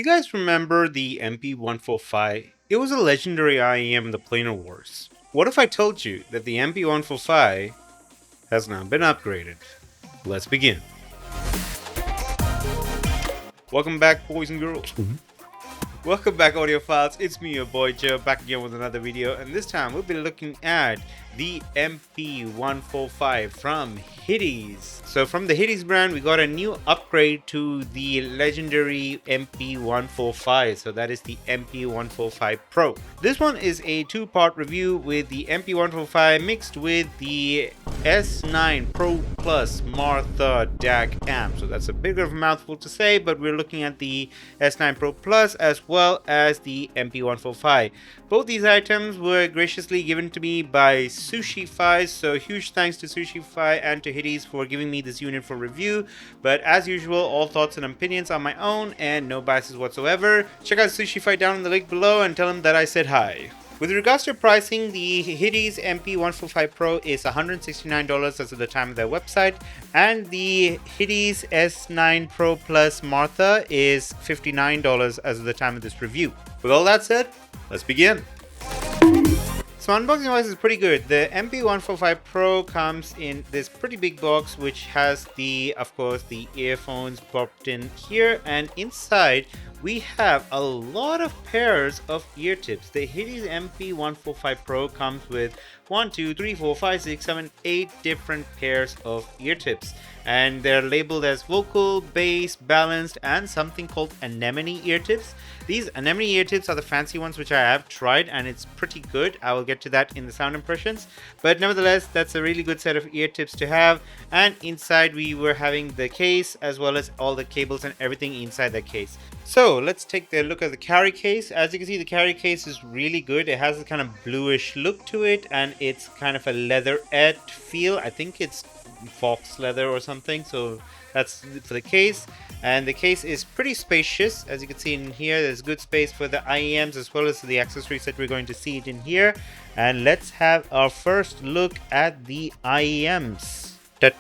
You guys remember the MP145? It was a legendary IEM in the Planar Wars. What if I told you that the MP145 has now been upgraded? Let's begin. Welcome back, boys and girls. Welcome back, audiophiles. It's me, your boy Joe, back again with another video, and this time we'll be looking at the MP145 from Hidizs. So from the Hidizs brand, we got a new upgrade to the legendary MP145. So that is the MP145 Pro. This one is a two-part review with the MP145 mixed with the S9 Pro Plus Martha DAC amp. So that's a bit of a mouthful to say, but we're looking at the S9 Pro Plus as well as the MP145. Both these items were graciously given to me by Sushify, so huge thanks to Sushify and to Hidizs for giving me this unit for review. But as usual, all thoughts and opinions are my own and no biases whatsoever. Check out Sushify down in the link below and tell him that I said hi. With regards to pricing, the Hidizs MP145 Pro is $169 as of the time of their website, and the Hidizs S9 Pro Plus Martha is $59 as of the time of this review. With all that said, let's begin. So unboxing wise is pretty good. The MP145 Pro comes in this pretty big box which has of course the earphones popped in here, and inside we have a lot of pairs of ear tips. The Hidizs MP145 Pro comes with 8 different pairs of ear tips, and they're labeled as vocal, bass, balanced, and something called anemone ear tips. These anemone ear tips are the fancy ones which I have tried, and it's pretty good. I will get to that in the sound impressions, but nevertheless that's a really good set of ear tips to have. And inside we were having the case as well as all the cables and everything inside the case. So let's take a look at the carry case. As you can see, the carry case is really good. It has a kind of bluish look to it, and it's kind of a leatherette feel. I think it's fox leather or something, so that's for the case. And the case is pretty spacious. As you can see in here, there's good space for the IEMs as well as the accessories that we're going to see it in here. And let's have our first look at the IEMs. Have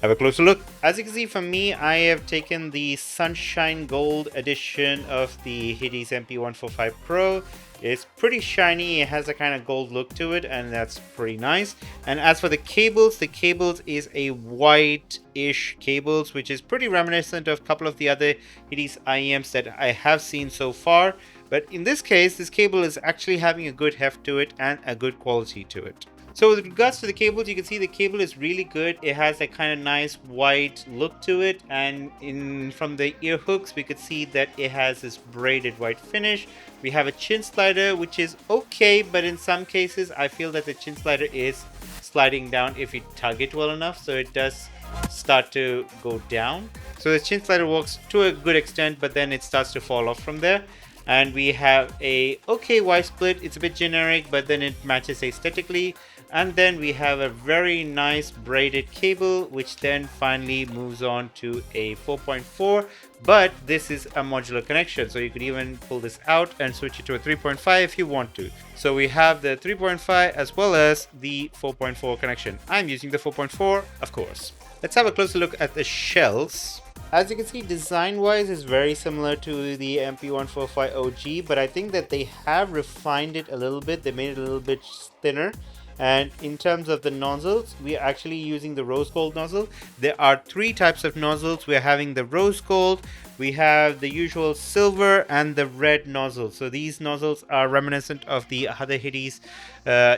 a closer look. As you can see from me, I have taken the Sunshine Gold edition of the Hidizs MP145 Pro. It's pretty shiny, it has a kind of gold look to it, and that's pretty nice. And as for the cables is a white-ish cables, which is pretty reminiscent of a couple of the other Hidizs IEMs that I have seen so far. But in this case, this cable is actually having a good heft to it and a good quality to it. So with regards to the cables, you can see the cable is really good. It has a kind of nice white look to it, and from the ear hooks we could see that it has this braided white finish. We have a chin slider which is okay, but in some cases I feel that the chin slider is sliding down if you tug it well enough, so it does start to go down. So the chin slider works to a good extent, but then it starts to fall off from there. And we have a okay Y split. It's a bit generic, but then it matches aesthetically. And then we have a very nice braided cable, which then finally moves on to a 4.4, but this is a modular connection, so you could even pull this out and switch it to a 3.5 if you want to. So we have the 3.5 as well as the 4.4 connection. I'm using the 4.4, of course. Let's have a closer look at the shells. As you can see, design-wise is very similar to the MP145 OG, but I think that they have refined it a little bit. They made it a little bit thinner. And in terms of the nozzles, we are actually using the rose gold nozzle. There are three types of nozzles. We're having the rose gold, we have the usual silver, and the red nozzle. So these nozzles are reminiscent of the other Hidizs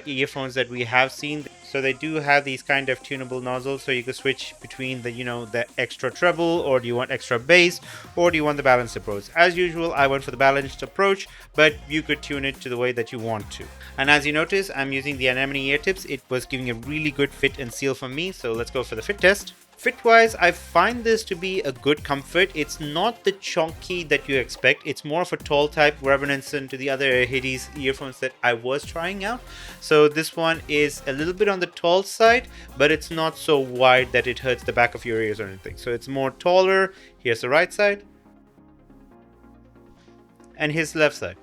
earphones that we have seen. So they do have these kind of tunable nozzles, so you can switch between the the extra treble, or do you want extra bass, or do you want the balanced approach. As usual, I went for the balanced approach, but you could tune it to the way that you want to. And as you notice, I'm using the anemone ear tips. It was giving a really good fit and seal for me, so let's go for the fit test. Fit wise, I find this to be a good comfort. It's not the chunky that you expect. It's more of a tall type, reminiscent to the other Hidizs earphones that I was trying out. So this one is a little bit on the tall side, but it's not so wide that it hurts the back of your ears or anything. So it's more taller. Here's the right side, and here's the left side.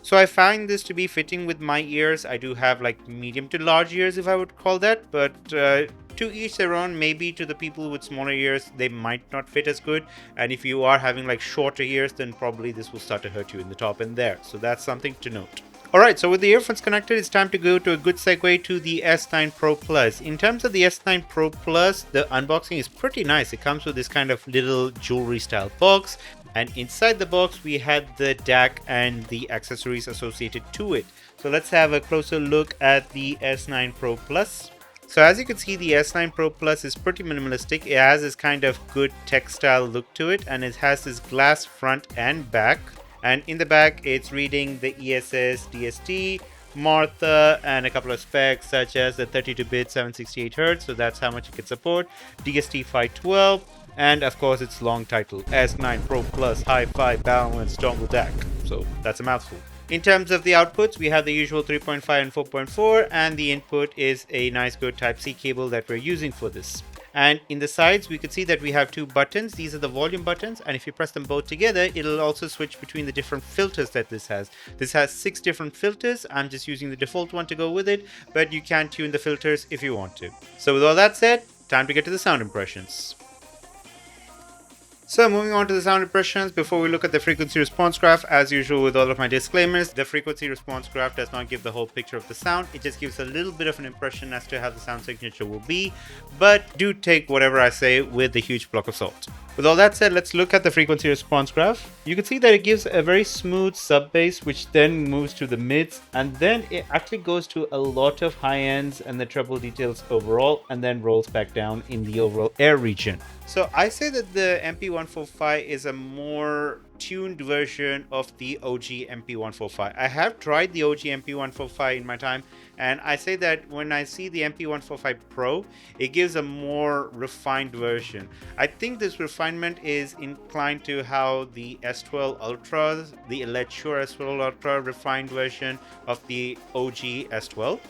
So I find this to be fitting with my ears. I do have like medium to large ears, if I would call that, but to each their own. Maybe to the people with smaller ears, they might not fit as good. And if you are having like shorter ears, then probably this will start to hurt you in the top end there. So that's something to note. Alright, so with the earphones connected, it's time to go to a good segue to the S9 Pro Plus. In terms of the S9 Pro Plus, the unboxing is pretty nice. It comes with this kind of little jewelry style box, and inside the box we had the DAC and the accessories associated to it. So let's have a closer look at the S9 Pro Plus. So as you can see, the S9 Pro Plus is pretty minimalistic. It has this kind of good textile look to it, and it has this glass front and back. And in the back, it's reading the ESS, DST, Martha, and a couple of specs such as the 32-bit 768Hz, so that's how much it can support, DST 512, and of course its long title, S9 Pro Plus Hi-Fi Balanced Dongle DAC. So that's a mouthful. In terms of the outputs, we have the usual 3.5 and 4.4, and the input is a nice good Type-C cable that we're using for this. And in the sides, we can see that we have two buttons. These are the volume buttons, and if you press them both together, it'll also switch between the different filters that this has. This has 6 different filters. I'm just using the default one to go with it, but you can tune the filters if you want to. So with all that said, time to get to the sound impressions. So moving on to the sound impressions, before we look at the frequency response graph, as usual with all of my disclaimers, the frequency response graph does not give the whole picture of the sound. It just gives a little bit of an impression as to how the sound signature will be, but do take whatever I say with a huge block of salt. With all that said, let's look at the frequency response graph. You can see that it gives a very smooth sub bass, which then moves to the mids, and then it actually goes to a lot of high ends and the treble details overall, and then rolls back down in the overall air region. So I say that the MP145 is a more tuned version of the OG MP145. I have tried the OG MP145 in my time, and I say that when I see the MP145 Pro, it gives a more refined version. I think this refinement is inclined to how the S12 Ultra, the Elite Shure S12 Ultra refined version of the OG S12.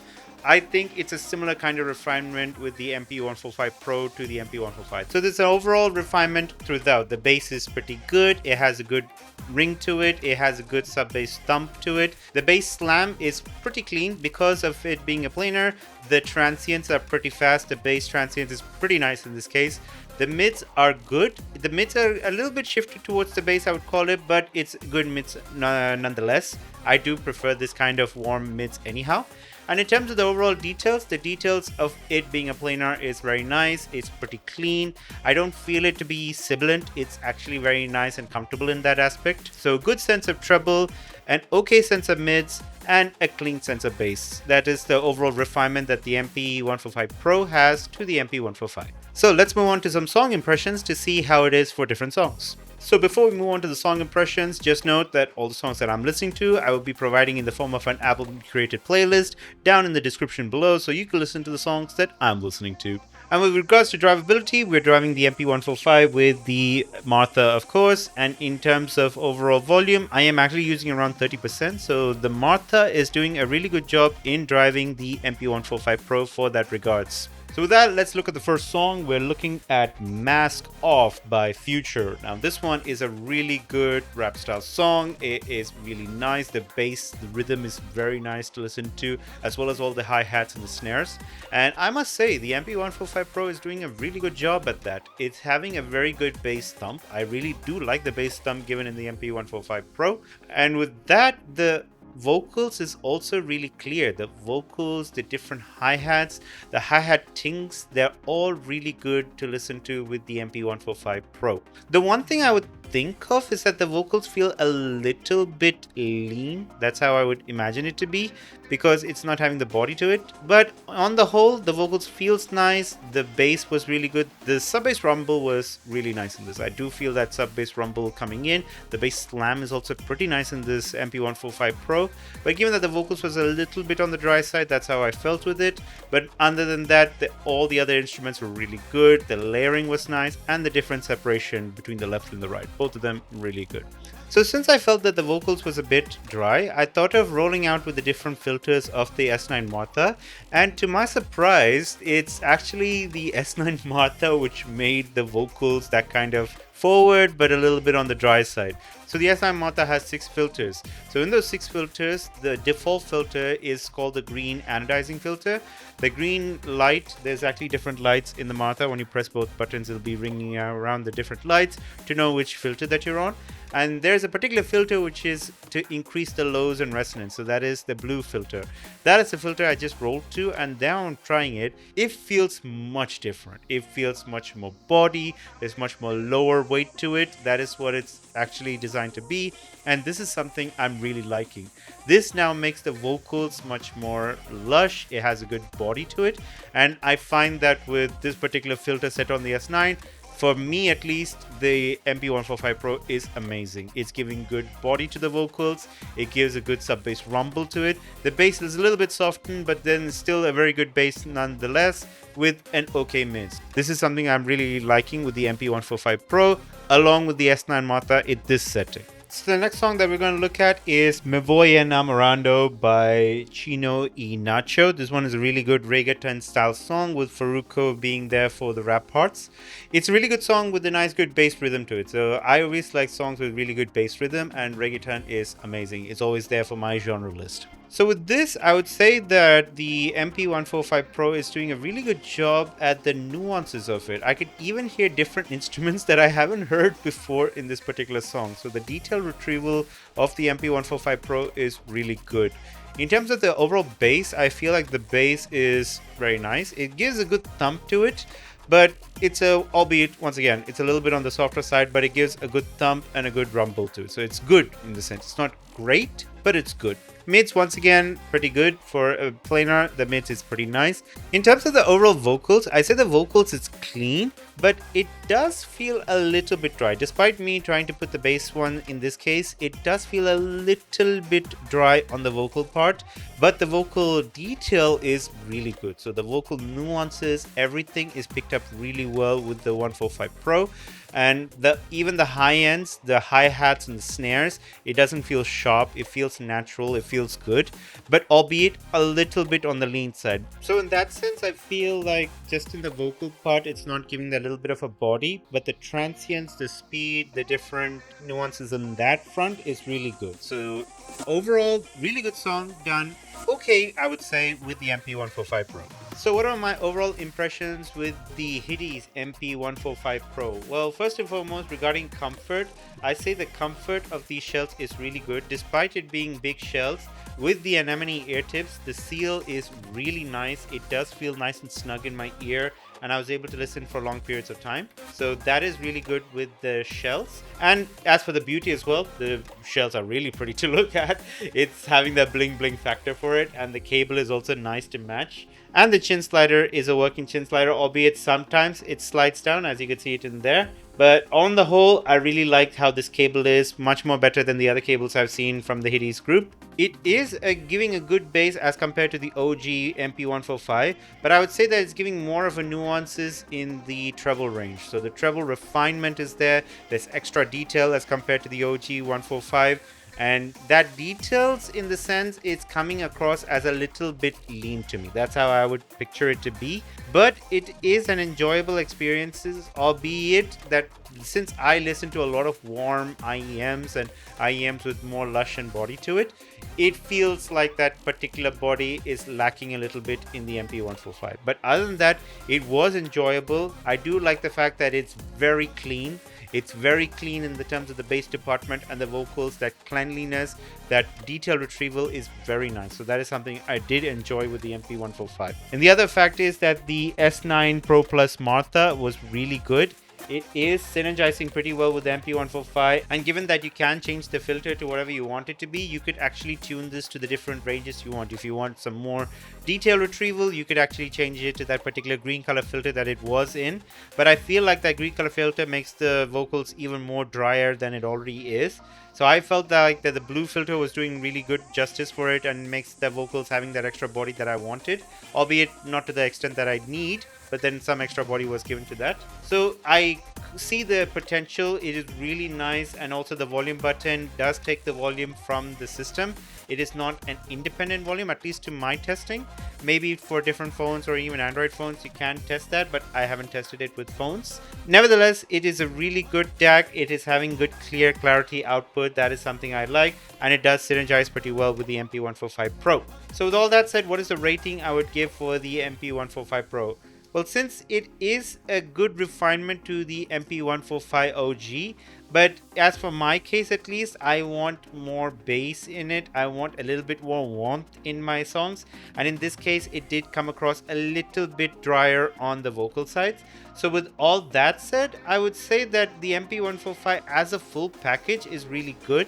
I think it's a similar kind of refinement with the MP145 Pro to the MP145. So there's an overall refinement throughout. The bass is pretty good. It has a good ring to it. It has a good sub bass thump to it. The bass slam is pretty clean because of it being a planar. The transients are pretty fast. The bass transient is pretty nice in this case. The mids are good. The mids are a little bit shifted towards the bass, I would call it, but it's good mids nonetheless. I do prefer this kind of warm mids anyhow. And in terms of the overall details, the details of it being a planar is very nice. It's pretty clean. I don't feel it to be sibilant. It's actually very nice and comfortable in that aspect. So good sense of treble, an okay sense of mids, and a clean sense of bass. That is the overall refinement that the MP145 Pro has to the MP145. So let's move on to some song impressions to see how it is for different songs. So before we move on to the song impressions, just note that all the songs that I'm listening to, I will be providing in the form of an Apple curated playlist down in the description below, so you can listen to the songs that I'm listening to. And with regards to drivability, we're driving the MP145 with the Martha, of course, and in terms of overall volume, I am actually using around 30%, so the Martha is doing a really good job in driving the MP145 Pro for that regards. So with that, let's look at the first song. We're looking at Mask Off by Future. Now this one is a really good rap style song. It is really nice. The bass, the rhythm is very nice to listen to, as well as all the hi-hats and the snares. And I must say, the MP145 Pro is doing a really good job at that. It's having a very good bass thump. I really do like the bass thump given in the MP145 Pro. And with that, the vocals is also really clear. The vocals, the different hi-hats, the hi-hat tings, they're all really good to listen to with the MP145 Pro. The one thing I would think of is that the vocals feel a little bit lean. That's how I would imagine it to be, because it's not having the body to it. But on the whole, the vocals feels nice. The bass was really good. The sub bass rumble was really nice in this. I do feel that sub bass rumble coming in. The bass slam is also pretty nice in this MP145 Pro. But given that the vocals was a little bit on the dry side, that's how I felt with it. But other than that, all the other instruments were really good. The layering was nice, and the different separation between the left and the right, both of them really good. So since I felt that the vocals was a bit dry, I thought of rolling out with the different filters of the S9 Martha, and to my surprise, it's actually the S9 Martha which made the vocals that kind of forward, but a little bit on the dry side. So the S9 Martha has 6 filters. So in those 6 filters, the default filter is called the green anodizing filter. The green light, there's actually different lights in the Martha. When you press both buttons, it'll be ringing around the different lights to know which filter that you're on. And there's a particular filter which is to increase the lows and resonance. So that is the blue filter. That is the filter I just rolled to, and now I'm trying it. It feels much different. It feels much more body. There's much more lower weight to it. That is what it's actually designed to be. And this is something I'm really liking. This now makes the vocals much more lush. It has a good body to it. And I find that with this particular filter set on the S9, for me at least, the MP145 Pro is amazing. It's giving good body to the vocals. It gives a good sub-bass rumble to it. The bass is a little bit softened, but then still a very good bass nonetheless with an okay mids. This is something I'm really liking with the MP145 Pro along with the S9 Martha in this setting. So the next song that we're going to look at is Me Voy Enamorando by Chino y Nacho. This one is a really good reggaeton style song with Farruko being there for the rap parts. It's a really good song with a nice good bass rhythm to it. So I always like songs with really good bass rhythm, and reggaeton is amazing. It's always there for my genre list. So with this, I would say that the MP145 Pro is doing a really good job at the nuances of it. I could even hear different instruments that I haven't heard before in this particular song. So the detail retrieval of the MP145 Pro is really good. In terms of the overall bass, I feel like the bass is very nice. It gives a good thump to it, but it's albeit once again, it's a little bit on the softer side, but it gives a good thump and a good rumble to it. So it's good in the sense. It's not great, but it's good. Mids, once again, pretty good for a planar. The mids is pretty nice. In terms of the overall vocals, I say the vocals is clean, but it does feel a little bit dry. Despite me trying to put the bass one in this case, it does feel a little bit dry on the vocal part, but the vocal detail is really good. So the vocal nuances, everything is picked up really well with the 145 Pro. And even the high ends, the hi-hats and the snares, it doesn't feel sharp. It feels natural. It feels good, but albeit a little bit on the lean side. So in that sense, I feel like just in the vocal part, it's not giving that little bit of a body, but the transients, the speed, the different nuances on that front is really good. So overall, really good song done. Okay, I would say, with the MP145 Pro. So what are my overall impressions with the Hidizs MP145 Pro? Well, first and foremost, regarding comfort, I say the comfort of these shells is really good. Despite it being big shells, with the anemone ear tips, the seal is really nice. It does feel nice and snug in my ear, and I was able to listen for long periods of time. So that is really good with the shells. And as for the beauty as well, the shells are really pretty to look at. It's having that bling bling factor for it, and the cable is also nice to match. And the chin slider is a working chin slider, albeit sometimes it slides down, as you can see it in there. But on the whole, I really liked how this cable is, much more better than the other cables I've seen from the Hidizs group. It is giving a good bass as compared to the OG MP145, but I would say that it's giving more of a nuances in the treble range. So the treble refinement is there, there's extra detail as compared to the OG 145. And that details, in the sense, it's coming across as a little bit lean to me. That's how I would picture it to be. But it is an enjoyable experience, albeit that since I listen to a lot of warm IEMs and IEMs with more lush and body to it, it feels like that particular body is lacking a little bit in the MP145. But other than that, it was enjoyable. I do like the fact that it's very clean. It's very clean in the terms of the bass department and the vocals. That cleanliness, that detail retrieval is very nice. So that is something I did enjoy with the MP145. And the other fact is that the S9 Pro Plus Martha was really good. It is synergizing pretty well with the MP145, and given that you can change the filter to whatever you want it to be, you could actually tune this to the different ranges you want. If you want some more detail retrieval, you could actually change it to that particular green color filter that it was in. But I feel like that green color filter makes the vocals even more drier than it already is. So I felt like that the blue filter was doing really good justice for it and makes the vocals having that extra body that I wanted, albeit not to the extent that I need, but then some extra body was given to that. So I see the potential. It is really nice, and also the volume button does take the volume from the system. it is not an independent volume, at least to my testing. Maybe for different phones or even Android phones you can test that, but I haven't tested it with phones. Nevertheless, it is a really good DAC. It is having good clear clarity output. That is something I like, and it does synergize pretty well with the MP145 Pro. So with all that said, what is the rating I would give for the MP145 Pro? Well, since it is a good refinement to the MP145 OG, but as for my case at least, I want more bass in it. I want a little bit more warmth in my songs, and in this case it did come across a little bit drier on the vocal sides. So with all that said, I would say that the MP145 as a full package is really good,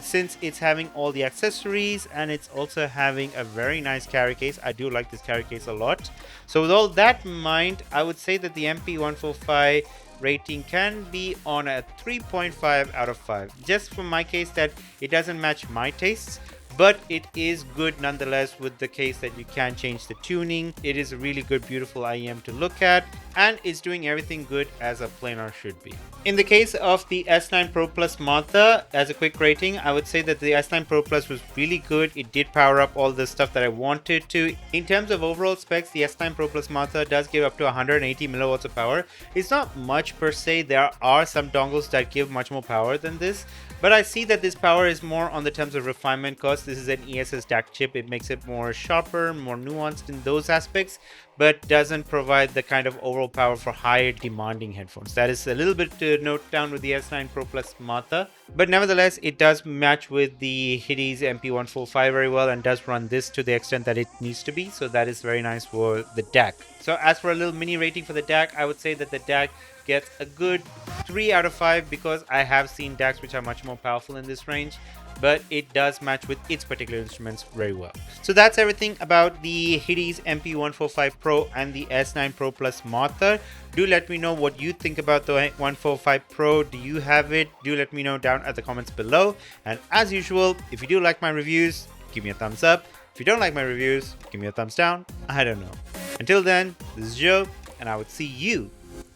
since it's having all the accessories and it's also having a very nice carry case. I do like this carry case a lot. So with all that in mind, I would say that the MP145 rating can be on a 3.5 out of 5. Just for my case, that it doesn't match my tastes, but it is good nonetheless, with the case that you can change the tuning. It is a really good, beautiful IEM to look at, and it's doing everything good as a planar should be. In the case of the S9 Pro Plus Martha, as a quick rating, I would say that the S9 Pro Plus was really good. It did power up all the stuff that I wanted to. In terms of overall specs, the S9 Pro Plus Martha does give up to 180 milliwatts of power. It's not much per se. There are some dongles that give much more power than this, but I see that this power is more on the terms of refinement, because this is an ESS DAC chip. It makes it more sharper, more nuanced in those aspects, but doesn't provide the kind of overall power for higher demanding headphones. That is a little bit to note down with the S9 Pro Plus Martha, but nevertheless it does match with the Hidizs MP145 very well and does run this to the extent that it needs to be. So that is very nice for the DAC. So as for a little mini rating for the DAC, I would say that the DAC gets a good 3 out of 5, because I have seen DACs which are much more powerful in this range, but it does match with its particular instruments very well. So that's everything about the Hidizs MP145 Pro and the S9 Pro Plus Martha. Do let me know what you think about the 145 Pro. Do you have it? Do let me know down at the comments below. And as usual, if you do like my reviews, give me a thumbs up. If you don't like my reviews, give me a thumbs down. I don't know. Until then, this is Joe, and I would see you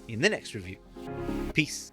in the next review. Peace.